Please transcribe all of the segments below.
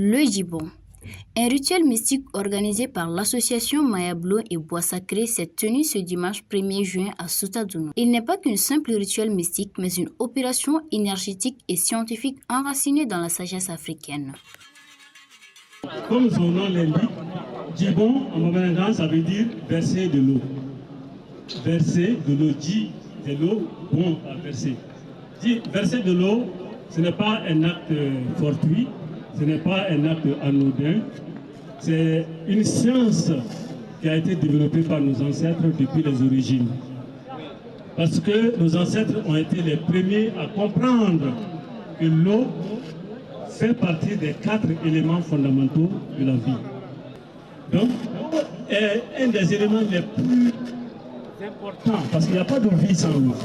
Le Djibon. Un rituel mystique organisé par l'association Mayablo et Bois Sacré s'est tenu ce dimanche 1er juin à Soutadounou. Il n'est pas qu'un simple rituel mystique, mais une opération énergétique et scientifique enracinée dans la sagesse africaine. Comme son nom l'indique, Djibon en Bamilanga, ça veut dire verser de l'eau. Verser de l'eau, Dji, c'est l'eau, bon à verser. Verser de l'eau, ce n'est pas un acte fortuit. Ce n'est pas un acte anodin, c'est une science qui a été développée par nos ancêtres depuis les origines. Parce que nos ancêtres ont été les premiers à comprendre que l'eau fait partie des 4 éléments fondamentaux de la vie. Donc, est un des éléments les plus importants, parce qu'il n'y a pas de vie sans l'eau.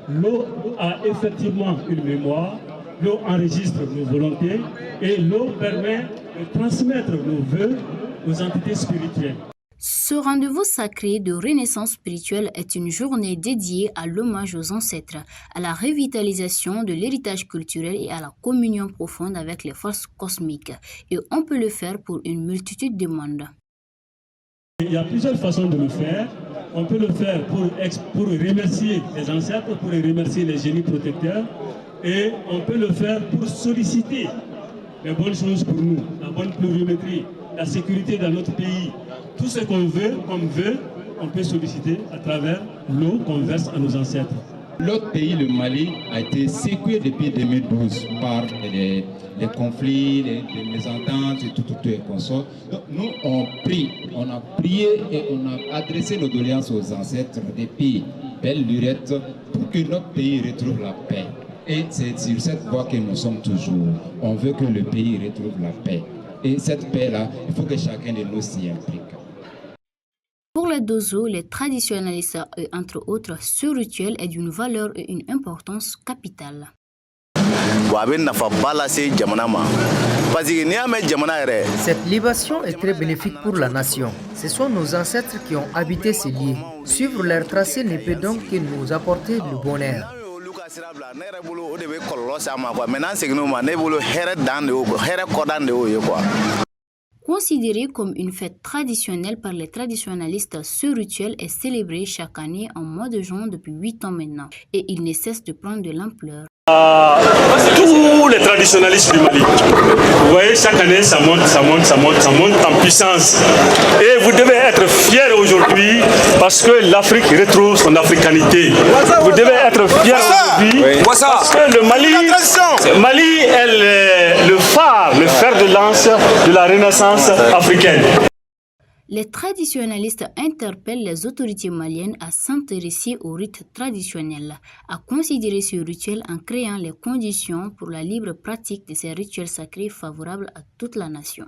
L'eau a effectivement une mémoire. L'eau enregistre nos volontés et l'eau permet de transmettre nos vœux aux entités spirituelles. Ce rendez-vous sacré de renaissance spirituelle est une journée dédiée à l'hommage aux ancêtres, à la revitalisation de l'héritage culturel et à la communion profonde avec les forces cosmiques. Et on peut le faire pour une multitude de mondes. Il y a plusieurs façons de le faire. On peut le faire pour remercier les ancêtres, pour remercier les génies protecteurs. Et on peut le faire pour solliciter les bonnes choses pour nous, la bonne pluviométrie, la sécurité dans notre pays. Tout ce qu'on veut, on peut solliciter à travers l'eau qu'on verse à nos ancêtres. L'autre pays, le Mali, a été secoué depuis 2012 par les conflits, les mésententes et tout et consorts. Donc nous, on a prié et on a adressé nos doléances aux ancêtres des pays, belle lurette, pour que notre pays retrouve la paix. Et c'est sur cette voie que nous sommes toujours. On veut que le pays retrouve la paix. Et cette paix-là, il faut que chacun de nous s'y implique. Pour les Dozo, les traditionnalistes et entre autres, ce rituel est d'une valeur et une importance capitale. Cette libation est très bénéfique pour la nation. Ce sont nos ancêtres qui ont habité ces lieux. Suivre leur tracé ne peut donc que nous apporter le bonheur. Considéré comme une fête traditionnelle par les traditionnalistes, ce rituel est célébré chaque année en mois de juin depuis 8 ans maintenant et il ne cesse de prendre de l'ampleur. Tous les traditionnalistes du Mali, vous voyez, chaque année ça monte en puissance. Et vous devez être fiers aujourd'hui parce que l'Afrique retrouve son africanité. Vous devez être fiers aujourd'hui parce que le Mali est le phare, le fer de lance de la renaissance africaine. Les traditionnalistes interpellent les autorités maliennes à s'intéresser aux rites traditionnels, à considérer ce rituel en créant les conditions pour la libre pratique de ces rituels sacrés favorables à toute la nation.